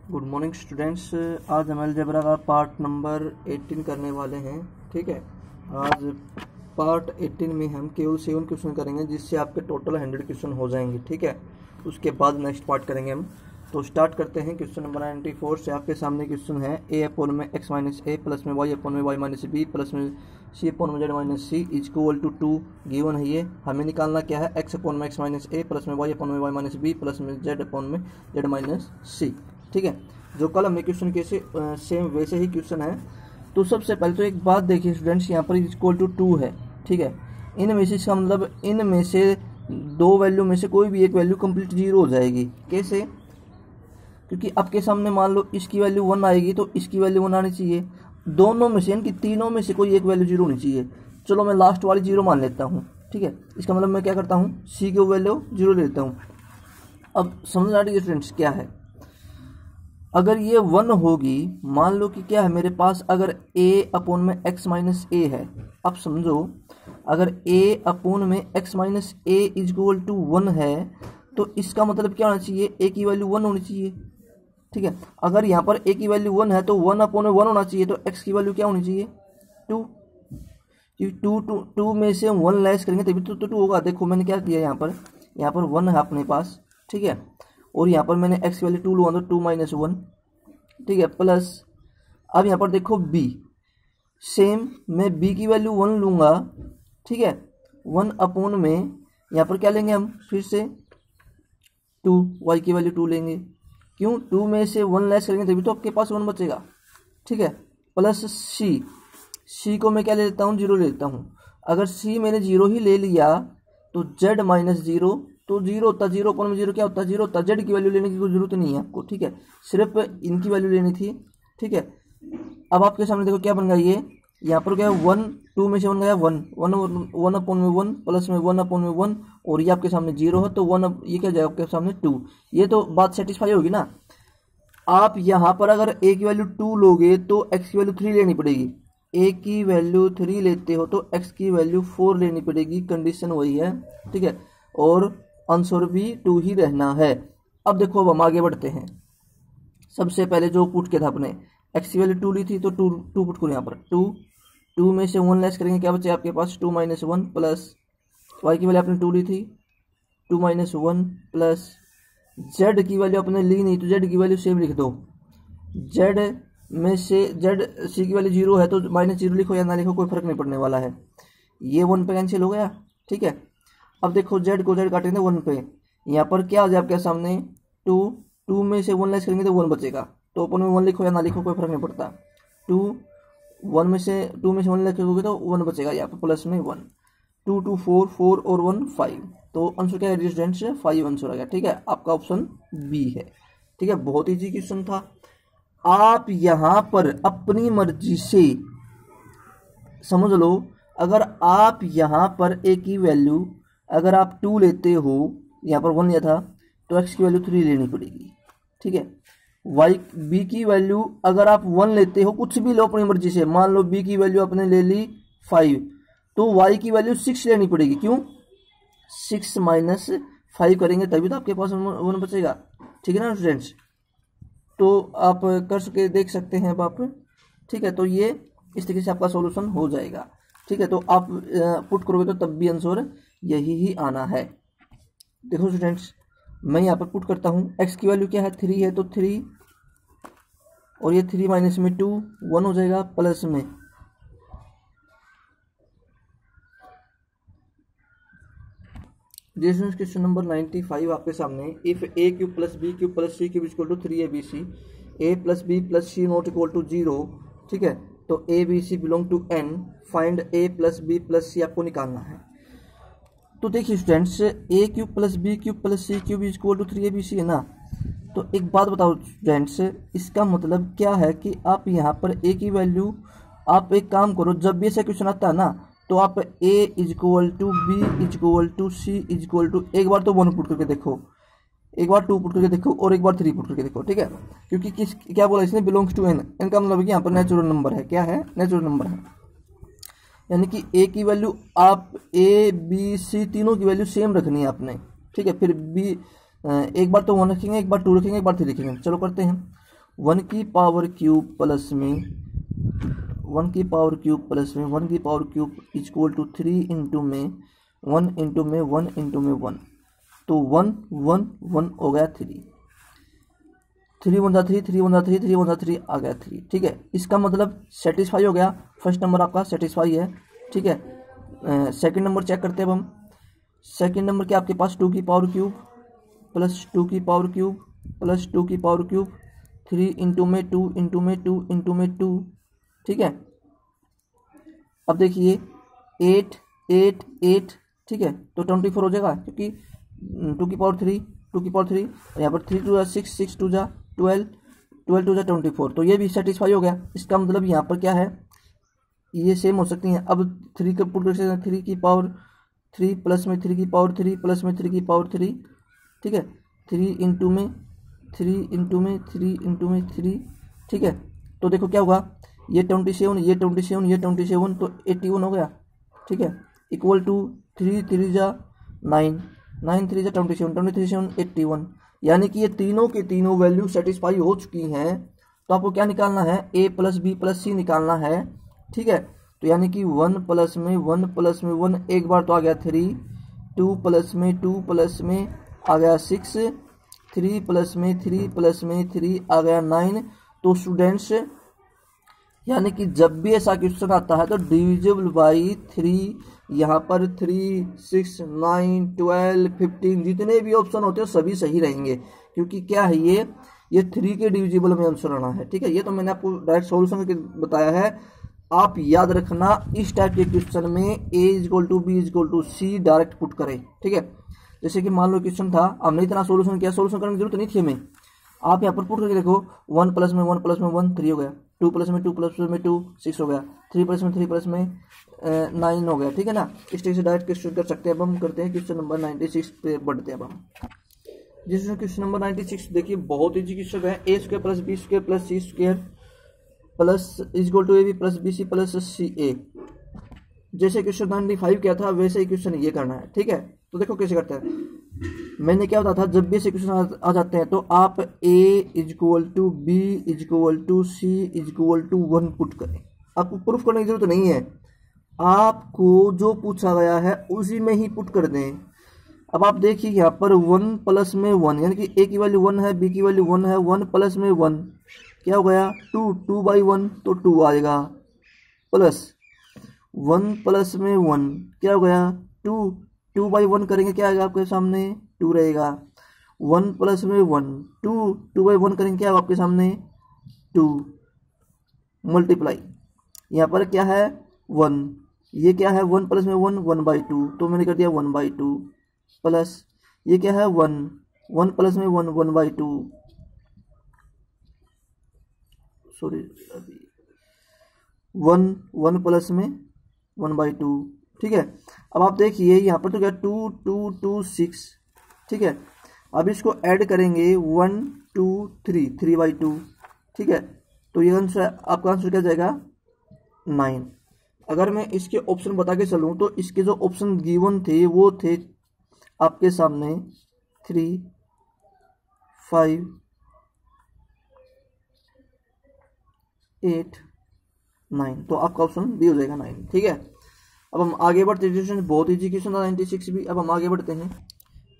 Good morning students. आज हम algebra का पार्ट नंबर 18 करने वाले हैं। ठीक है, आज पार्ट 18 में हम केवल 7 क्वेश्चन करेंगे, जिससे आपके टोटल 100 क्वेश्चन हो जाएंगे। ठीक है, उसके बाद नेक्स्ट पार्ट करेंगे हम। तो स्टार्ट करते हैं क्वेश्चन नंबर 94 से। आपके सामने क्वेश्चन है ए अपॉन में एक्स माइनस ए प्लस में वाई अपॉन में वाई माइनस बी प्लस में सी अपॉन में z minus c is equal to 2 given है। ये हमें निकालना क्या है, एक्स अपॉन में एक्स माइनस ए प्लस में वाई अपॉन में वाई माइनस बी प्लस में जेड अपॉन में जेड माइनस सी। ठीक है, जो कल हमने क्वेश्चन कैसे सेम वैसे ही क्वेश्चन है। तो सबसे पहले तो एक बात देखिए स्टूडेंट्स, यहाँ पर इक्वल टू 2 है। ठीक है, इनमें से इसका मतलब इनमें से दो वैल्यू में से कोई भी एक वैल्यू कंप्लीट जीरो हो जाएगी। कैसे? क्योंकि आपके सामने मान लो इसकी वैल्यू 1 आएगी तो इसकी वैल्यू 1 आनी चाहिए। दोनों में से इनकी तीनों में से कोई एक वैल्यू जीरो होनी चाहिए। चलो मैं लास्ट वाली जीरो मान लेता हूँ। ठीक है, इसका मतलब मैं क्या करता हूँ, सी की वैल्यू जीरो ले लेता हूँ। अब समझ आ रही है स्टूडेंट्स क्या है? अगर ये 1 होगी, मान लो कि क्या है मेरे पास, अगर a अपॉन में x माइनस ए है। अब समझो, अगर a अपॉन में x minus a is equal to 1 है तो इसका मतलब क्या होना चाहिए, a की वैल्यू 1 होनी चाहिए। ठीक है, अगर यहाँ पर a की वैल्यू 1 है तो 1 अपॉन में 1 होना चाहिए, तो x की वैल्यू क्या होनी चाहिए, 2। क्योंकि 2 में से 1 लेस करेंगे तभी तो 2 होगा। देखो मैंने क्या किया, यहाँ पर 1 है अपने पास। ठीक है, और यहाँ पर मैंने x की वैल्यू 2 लूँगा तो 2 माइनस 1। ठीक है, प्लस अब यहाँ पर देखो b, सेम मैं b की वैल्यू 1 लूँगा। ठीक है, 1 अपॉन में यहाँ पर क्या लेंगे हम, फिर से 2, y की वैल्यू 2 लेंगे। क्यों? 2 में से 1 लेस करेंगे तभी तो आपके पास 1 बचेगा। ठीक है, प्लस c को मैं क्या ले लेता हूँ, 0 ले लेता हूँ। अगर c मैंने 0 ही ले लिया तो z माइनस 0 तो 0 होता, 0 अपॉन में 0 क्या होता है, 0 होता। जेड की वैल्यू लेने की कोई जरूरत नहीं है आपको। ठीक है, सिर्फ इनकी वैल्यू लेनी थी। ठीक है, अब आपके सामने देखो क्या बन गया, ये यहाँ पर क्या है 1, 2 में से 1 गया 1, 1 अपॉन में 1 प्लस में 1 अपॉन में 1, और ये आपके सामने 0 है तो 1 ये क्या जाएगा आपके सामने 2। ये तो बात सेटिस्फाई होगी ना। आप यहाँ पर अगर a की वैल्यू 2 लोगे तो x की वैल्यू 3 लेनी पड़ेगी। a की वैल्यू 3 लेते हो तो x की वैल्यू 4 लेनी पड़ेगी। कंडीशन वही है। ठीक है, और आंसर भी 2 ही रहना है। अब देखो, अब हम आगे बढ़ते हैं। सबसे पहले जो पुट किया था अपने, x की वैल्यू 2 ली थी तो 2 पुट करो यहाँ पर। 2 में से 1 लेस करेंगे, क्या बचे आपके पास, 2 माइनस 1 प्लस y की वैल्यू आपने 2 ली थी, 2 माइनस 1 प्लस z की वैल्यू आपने ली नहीं तो z की वैल्यू सेम लिख दो। z में से c की वैल्यू 0 है तो माइनस 0 लिखो या ना लिखो, कोई फर्क नहीं पड़ने वाला है। ये 1 पे कैंसिल हो गया। ठीक है, अब देखो z को z काटेंगे 1 पे, यहाँ पर क्या आ जाए आपके सामने, 2 में से 1 लेस करेंगे तो 1 बचेगा। तो अपन में 1 लिखो या ना लिखो कोई फर्क नहीं पड़ता। 2 में से 1 लेस करोगे तो 1 बचेगा, यहाँ पर प्लस में 1, 2 2 4 4 और 1 5। तो आंसर क्या है, रेजिस्टेंस 5 आंसर आ गया। ठीक है, आपका ऑप्शन बी है। ठीक है, बहुत इजी क्वेश्चन था। आप यहाँ पर अपनी मर्जी से समझ लो, अगर आप यहाँ पर a की वैल्यू अगर आप 2 लेते हो, यहाँ पर 1 लिया था तो x की वैल्यू 3 लेनी पड़ेगी। ठीक है, b की वैल्यू अगर आप 1 लेते हो, कुछ भी लो अपनी मर्जी से, मान लो b की वैल्यू आपने ले ली 5 तो y की वैल्यू 6 लेनी पड़ेगी। क्यों? 6 माइनस 5 करेंगे तभी तो आपके पास 1 बचेगा। ठीक है ना स्टूडेंट्स, तो आप कर सके देख सकते हैं अब आप। ठीक है, तो ये इस तरीके से आपका सॉल्यूशन हो जाएगा। ठीक है, तो आप पुट करोगे तो तब भी आंसर यही ही आना है। देखो स्टूडेंट्स, मैं यहाँ पर पुट करता हूँ, x की वैल्यू क्या है, 3 है तो 3, और ये 3 माइनस में 2 1 हो जाएगा, प्लस में क्वेश्चन नंबर 95 आपके सामने। If a cube plus b cube plus c cube equal to 3abc, a plus b plus c not equal to 0। ठीक है, तो a b c belong to n, find a plus b plus c आपको निकालना है। तो देखिए students, a cube plus b cube plus c cube equal to 3abc है ना। तो एक बात बताओ स्टूडेंट्स, इसका मतलब क्या है कि आप यहाँ पर a की वैल्यू, आप एक काम करो, जब भी ऐसा क्वेश्चन आता है ना तो आप a is equal to b is equal to c is equal to, एक बार तो 1 पुट करके देखो, एक बार 2 पुट करके देखो, और एक बार 3 पुट करके देखो। ठीक है, क्योंकि क्या बोला इसने, बिलोंग्स टू n, n का मतलब है कि यहाँ पर नेचुरल नंबर है। क्या है, नेचुरल नंबर है, यानी कि a की वैल्यू आप a b c तीनों की वैल्यू सेम रखनी है आपने। ठीक है, फिर b एक बार तो 1 रखेंगे, एक बार 2 रखेंगे, एक बार 3 रखेंगे। चलो करते हैं। 1 की पावर क्यूब प्लस में 1 की पावर क्यूब प्लस में 1 की power cube equal to 3 into में 1 इंटू में 1 इंटू में 1, तो 1 1 1 हो गया 3 3 1 3 3 1 3 3 1 3 आ गया 3। ठीक है, इसका मतलब सेटिस्फाई हो गया, फर्स्ट नंबर आपका सेटिस्फाई है। ठीक है, सेकंड नंबर चेक करते हैं अब हम। सेकंड नंबर क्या आपके पास 2 की पावर क्यूब प्लस 2 की पावर क्यूब प्लस 2 की पावर क्यूब 3 इंटू में 2 इंटू में 2 इंटू में 2। ठीक है, अब देखिए 8 8 8। ठीक है, तो 24 हो जाएगा, क्योंकि 2 की पावर 3 2 की पावर 3, यहाँ पर 3 2 6 6 2 12 12 2 24, तो ये भी सेटिस्फाई हो गया। इसका मतलब यहाँ पर क्या है, ये सेम हो सकती हैं। अब 3 का पुट कर सकते हैं, 3 की पावर 3 प्लस में 3 की पावर 3 प्लस में 3 की पावर 3। ठीक है, 3 इंटू में 3 इंटू में 3 इंटू में 3। ठीक है, तो देखो क्या होगा, ये 27 ये 27 ये 27, तो 81 हो गया। ठीक है, इक्वल टू 3 3 जा 9 9 3 जा 27 23 7 81, यानी कि ये तीनों के तीनों वैल्यू सेटिस्फाई हो चुकी हैं। तो आपको क्या निकालना है, a प्लस बी प्लस सी निकालना है। ठीक है, तो यानी कि 1 प्लस में 1 प्लस में 1 एक बार तो आ गया 3, 2 प्लस में 2 प्लस में आ गया 6, 3 प्लस में 3 प्लस में 3 आ गया 9। तो स्टूडेंट्स, यानी कि जब भी ऐसा क्वेश्चन आता है तो डिविजिबल बाई 3, यहाँ पर 3 6 9 12 15 जितने भी ऑप्शन होते हैं सभी सही रहेंगे, क्योंकि क्या है ये 3 के डिविजिबल में आंसर आना है। ठीक है, ये तो मैंने आपको डायरेक्ट सॉल्यूशन करके बताया है। आप याद रखना, इस टाइप के क्वेश्चन में a equal to b equal to c direct put करें। ठीक है, जैसे कि मान लो क्वेश्चन था, हमने इतना सॉल्यूशन किया, सॉल्यूशन करने की जरूरत नहीं थी हमें। आप यहाँ पर पुट करके देखो, 1 प्लस में 1 प्लस में 1 3 हो गया, 2 प्लस में 2 प्लस में 2 6 हो गया, 3 प्लस में 3 प्लस में 9 हो गया। ठीक है ना, इस तरह से डायरेक्ट क्वेश्चन कर सकते हैं। अब हम करते हैं क्वेश्चन नंबर 96 पे बढ़ते हैं। अब हम जिसमें क्वेश्चन नंबर 96 देखिए, बहुत ईजी क्वेश्चन है। A square plus b square plus c square plus equal to a b plus b c plus c a. जैसे क्वेश्चन 95 क्या था, वैसे ही क्वेश्चन ये करना है। ठीक है, तो देखो कैसे करते हैं। मैंने क्या बताया था, जब भी ऐसे क्वेश्चन आ जाते हैं तो आप a equal to b equal to c equal to 1 put करें। आपको प्रूफ करने की जरूरत नहीं है, आपको जो पूछा गया है उसी में ही पुट कर दें। अब आप देखिए यहाँ पर 1 प्लस में 1, यानी कि a की वैल्यू 1 है, b की वैल्यू 1 है, 1 प्लस में 1 क्या हो गया 2, 2 बाई 1 तो 2 आएगा, प्लस 1 प्लस में 1 क्या हो गया 2, 2 बाई 1 करेंगे क्या आएगा आपके सामने 2 रहेगा। 1 प्लस में 1 2, 2 बाई 1 करेंगे क्या आएगा आपके सामने 2, मल्टीप्लाई यहाँ पर क्या है 1, ये क्या है 1 प्लस में 1 1 बाई 2, तो मैंने कर दिया 1 बाई 2, प्लस ये क्या है 1 1 प्लस में 1 1 बाई 2, सॉरी 1 1 प्लस में 1 बाई 2। ठीक है, अब आप देखिए यहाँ पर तो क्या 2 2 2 6। ठीक है, अब इसको ऐड करेंगे 1 2 3 3 बाई 2। ठीक है, तो ये आंसर आपका आंसर क्या जाएगा 9। अगर मैं इसके ऑप्शन बता के चलूँ तो इसके जो ऑप्शन गिवन थे वो थे आपके सामने 3 5 8 9, तो आपका ऑप्शन बी हो जाएगा 9। ठीक है, अब हम आगे बढ़ते हैं। बहुत ईजी क्वेश्चन था 96 भी। अब हम आगे बढ़ते हैं।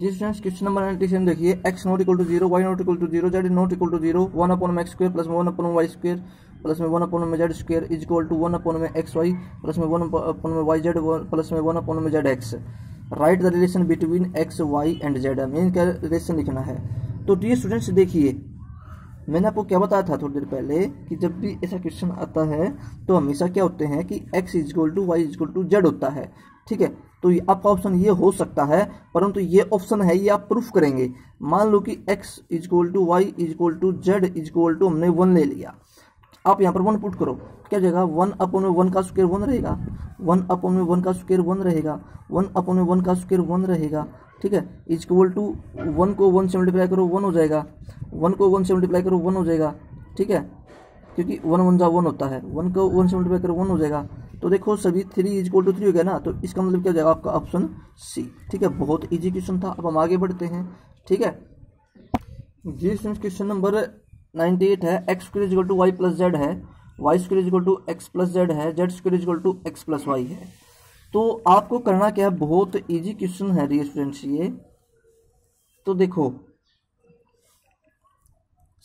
जिस क्वेश्चन नंबर 97 देखिए, x not equal to 0, y not equal to 0, z not equal to 0, 1 upon में x स्क्वायर प्लस में 1 अपॉन में y स्क्वायर प्लस में 1 अपॉन में z square is equal to 1 upon में xy प्लस में 1 upon में yz plus में 1 upon में zx। Right the relation between x y and z। हमें इनका रिलेशन लिखना है। तो डियर स्टूडेंट्स देखिए, मैंने आपको क्या बताया था थोड़ी देर पहले कि जब भी ऐसा क्वेश्चन आता है तो हमेशा क्या होते हैं कि x equal to y equal to z होता है। ठीक है, तो आपका ऑप्शन ये हो सकता है, परंतु ये ऑप्शन है ये आप प्रूफ करेंगे। मान लो कि x equal to y equal to z equal to हमने 1 ले लिया, आप यहाँ पर 1 पुट करो, क्या जाएगा 1 अपॉन में 1 का स्क्वायर 1 रहेगा, 1 अपॉन में 1 का स्क्वायर 1 रहेगा, 1 अपॉन में 1 का स्क्वायर 1 रहेगा। ठीक है, इक्वल टू 1 को 1 से मल्टीप्लाई करो 1 हो जाएगा, 1 को 1 से मल्टीप्लाई करो 1 हो जाएगा। ठीक है, क्योंकि 1 1 जा 1 होता है, 1 को 1 से मल्टीप्लाई करो 1 हो जाएगा। तो देखो सभी 3 इक्वल टू 3 हो गया ना, तो इसका मतलब क्या हो जाएगा आपका ऑप्शन सी। ठीक है, बहुत ईजी क्वेश्चन था। अब हम आगे बढ़ते हैं। ठीक है, जिस क्वेश्चन नंबर 98 है, x square equal to y plus z है, y square equal to x plus z है, z square equal to x plus y है। तो आपको करना क्या है, बहुत इजी क्वेश्चन है डियर स्टूडेंट्स ये। तो देखो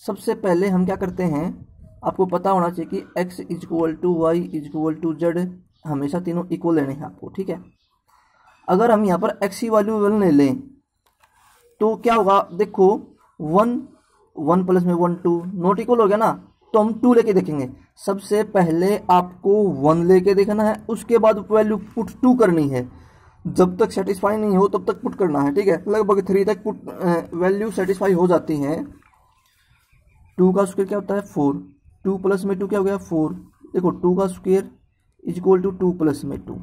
सबसे पहले हम क्या करते हैं, आपको पता होना चाहिए कि x equal to y equal to z हमेशा तीनों इक्वल लेने हैं आपको, ठीक है। अगर हम यहाँ पर x की वैल्यू 1 ले लें तो क्या होगा, देखो 1 प्लस में 1 2 नॉट इक्वल हो गया ना, तो हम 2 लेके देखेंगे। सबसे पहले आपको 1 लेके देखना है, उसके बाद वैल्यू पुट 2 करनी है। जब तक सेटिस्फाई नहीं हो तब तक पुट करना है, ठीक है। लगभग 3 तक पुट वैल्यू सेटिस्फाई हो जाती है। 2 का स्क्वायर क्या होता है 4, 2 प्लस में 2 क्या हो गया 4। देखो 2 का स्क्वायर इक्वल टू 2 प्लस में 2,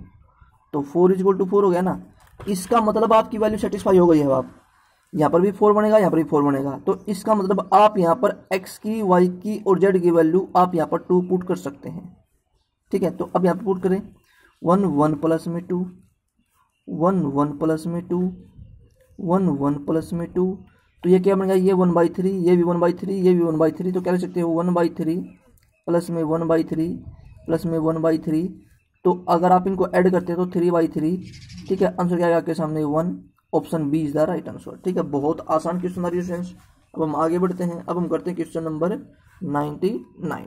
तो 4 इक्वल टू 4 हो गया ना। इसका मतलब आपकी वैल्यू सेटिस्फाई हो गई है। आप यहाँ पर भी 4 बनेगा, यहाँ पर भी 4 बनेगा, तो इसका मतलब आप यहाँ पर x की, y की और z की वैल्यू आप यहाँ पर 2 पुट कर सकते हैं, ठीक है। तो अब यहाँ पर पुट करें 1 प्लस में 2, 1 प्लस में 2, 1 प्लस में 2, तो ये क्या बनेगा, ये 1/3, ये भी 1/3, ये भी 1/3, तो क्या लिख सकते हो 1/3 प्लस में 1/3 प्लस में 1/3। तो अगर आप इनको ऐड करते हो तो 3/3, ठीक है। आंसर क्या आएगा आपके सामने 1, option B is the right answer, ठीक है। बहुत आसान क्वेश्चन था स्टूडेंट्स। अब हम आगे बढ़ते हैं, अब हम करते हैं क्वेश्चन नंबर 99।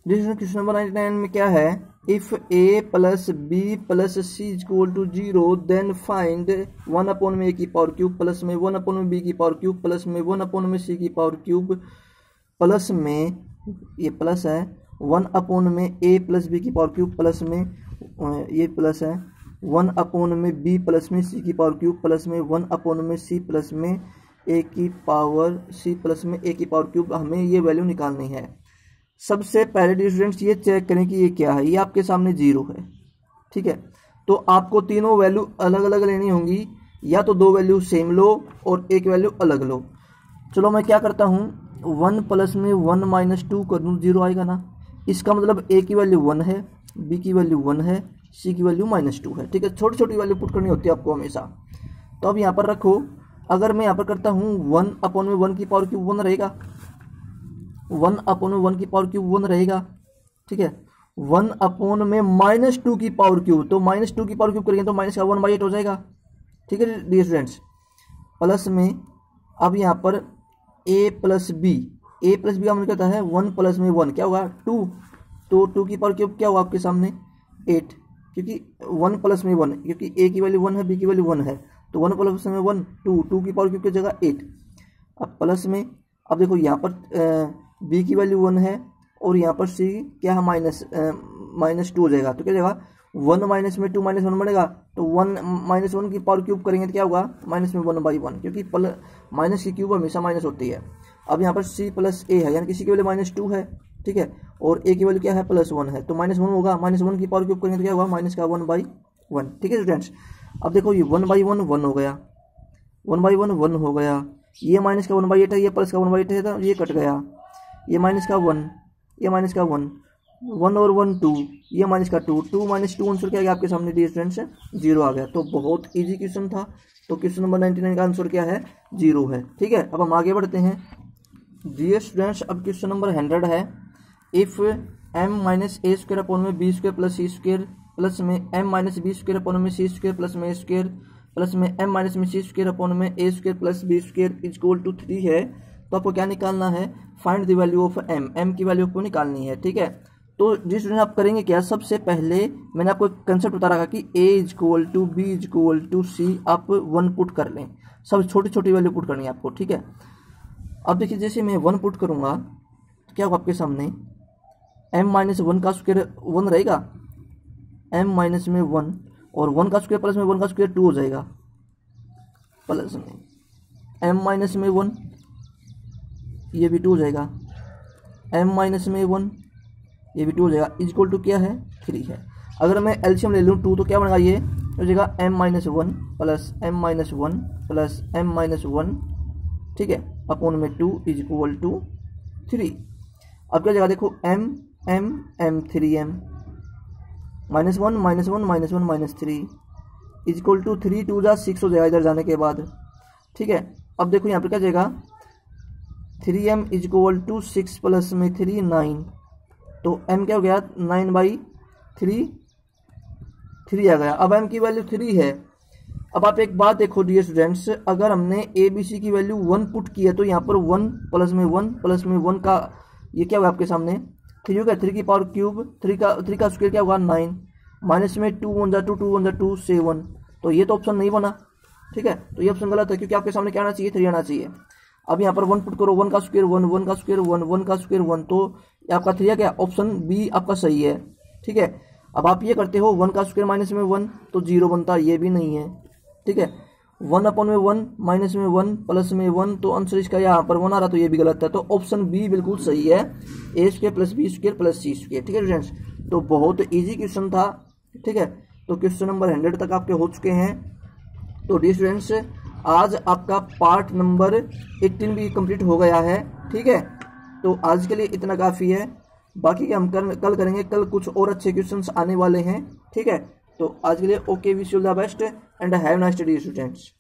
क्वेश्चन नंबर 99 में क्या है, if a plus b plus c equal to 0 then find 1 upon में a की पावर क्यूब प्लस में 1 अपॉन में b की पावर क्यूब प्लस में 1 अपॉन में c की पावर क्यूब प्लस में, ये प्लस है, 1 अपॉन में a प्लस b की पावर क्यूब प्लस में, ये प्लस है, 1 अपॉन में b प्लस में c की पावर क्यूब प्लस में 1 अपॉन में c प्लस में a की पावर c प्लस में a की पावर क्यूब। हमें ये वैल्यू निकालनी है। सबसे पहले स्टूडेंट्स ये चेक करें कि ये क्या है, ये आपके सामने 0 है, ठीक है। तो आपको तीनों वैल्यू अलग अलग लेनी होंगी, या तो 2 वैल्यू सेम लो और 1 वैल्यू अलग लो। चलो मैं क्या करता हूँ, 1 प्लस में 1 माइनस 2 कर दूँ, 0 आएगा ना। इसका मतलब a की वैल्यू 1 है, b की वैल्यू 1 है, c की वैल्यू -2 है, ठीक है। छोटी छोटी वैल्यू पुट करनी होती है आपको हमेशा। तो अब यहाँ पर रखो, अगर मैं यहाँ पर करता हूँ 1 अपॉन में 1 की पावर क्यूब 1 रहेगा, 1 अपॉन में 1 की पावर क्यूब 1 रहेगा, ठीक है। 1 अपॉन में -2 की पावर क्यूब, तो -2 की पावर क्यूब करेंगे तो माइनस का 1/8 हो जाएगा, ठीक है डियर स्टूडेंट्स। प्लस में अब यहाँ पर a प्लस बी का मतलब कहता है 1 प्लस में 1 क्या होगा 2, तो 2 की पावर क्यूब क्या होगा आपके सामने 8, क्योंकि 1 प्लस में 1, क्योंकि a की वैल्यू 1 है, b की वैल्यू 1 है, तो 1 प्लस में 1 2 की पावर क्यूब की जगह 8। अब प्लस में, अब देखो यहाँ पर b की वैल्यू 1 है और यहाँ पर c क्या है -2 हो जाएगा, तो क्या जाएगा 1 माइनस में 2 -1 बनेगा, तो 1 -1 की पावर क्यूब करेंगे तो क्या होगा -1/1, क्योंकि माइनस की क्यूब हमेशा माइनस होती है। अब यहाँ पर c प्लस a है, यानी कि c की वैल्यू -2 है, ठीक है, और a की वैल्यू क्या है +1 है, तो -1 होगा, -1 की पावर क्यूब करेंगे तो क्या होगा माइनस का 1/1, ठीक है स्टूडेंट्स। अब देखो ये 1/1 1 हो गया, 1/1 1 हो गया, ये माइनस का 1/8 है, ये प्लस का 1/8 है, तो ये कट गया, ये माइनस का 1, ये माइनस का 1, 1 और 1 2, ये माइनस का 2, 2 - 2 आंसर क्या गया आपके सामने डियर स्टूडेंट्स 0 आ गया। तो बहुत इजी क्वेश्चन था। तो क्वेश्चन नंबर 99 का आंसर क्या है 0 है, ठीक है। अब हम आगे बढ़ते हैं डियर स्टूडेंट्स। अब क्वेश्चन नंबर 100 है, if m - a square upon में b square plus c square plus में m - b स्क्वायर अपॉन में c स्क्वायर प्लस में a स्क्वायर प्लस में m - में c स्क्वायर अपॉन में a square plus b square equal to 3 है, तो आपको क्या निकालना है, find the value of m की वैल्यू आपको निकालनी है, ठीक है। तो जिस स्टूडेंट आप करेंगे क्या, सबसे पहले मैंने आपको एक कंसेप्ट बता रखा कि a = b = c, आप 1 पुट कर लें, सब छोटी छोटी वैल्यू पुट करनी है आपको, ठीक है। अब देखिए जैसे मैं 1 पुट करूंगा तो क्या होगा आपके सामने, m - 1 का स्क्वायर 1 रहेगा, m - में 1 और 1 का स्क्वायर प्लस में 1 का स्क्वायर 2 हो जाएगा, प्लस में m - में 1 ये भी 2 हो जाएगा, m - में 1 ये भी 2 हो जाएगा, इक्वल टू क्या है 3 है। अगर मैं एलसीएम ले लूँ 2 तो क्या बनेगा, ये हो जाएगा m - 1 plus m - 1 plus m - 1, ठीक है, अपॉन में 2 इक्वल टू 3। अब क्या जाएगा देखो m 3m -1 -1 -3 इक्वल टू 3, 2 जा 6 हो जाएगा इधर जाने के बाद, ठीक है। अब देखो यहाँ पे क्या जाएगा 3m is equal to 6 plus में 3 9, तो m क्या हो गया 9/3 आ गया। अब m की वैल्यू 3 है। अब आप एक बात देखो डियर स्टूडेंट्स, अगर हमने ए बी सी की वैल्यू 1 पुट की है तो यहाँ पर 1 प्लस में 1 प्लस में 1 का ये क्या होगा आपके सामने 3 होगा, 3 की पावर क्यूब, 3 का स्क्वायर क्या होगा 9, माइनस में 2 1 जा 2 2 1 जा 2 7, तो ये तो ऑप्शन नहीं बना। ठीक है, तो ये ऑप्शन गलत है क्योंकि आपके सामने क्या आना चाहिए 3 आना चाहिए। अब यहाँ पर 1 पुट करो, 1 का स्क्वायर 1, 1 का स्क्वायर 1, 1 का स्क्वायर 1, तो आपका 3 क्या ऑप्शन बी आपका सही है। ठीक है, अब आप ये करते हो 1 का स्क्वायर माइनस में 1 तो 0 बनता, ये भी नहीं है। ठीक है, 1/1 माइनस में 1 प्लस में 1, तो आंसर इसका यहाँ पर 1 आ रहा, तो ये भी गलत है। तो ऑप्शन बी बिल्कुल सही है, a square plus b square plus c square. ठीक है स्टूडेंट्स, तो बहुत इजी क्वेश्चन था। ठीक है, तो क्वेश्चन नंबर 100 तक आपके हो चुके हैं। तो डियर स्टूडेंट्स, आज आपका पार्ट नंबर 18 भी कंप्लीट हो गया है। ठीक है, तो आज के लिए इतना काफ़ी है, बाकी के हम कल करेंगे। कल कुछ और अच्छे क्वेश्चंस आने वाले हैं। ठीक है, तो आज के लिए okay, wish you the best and have nice day students.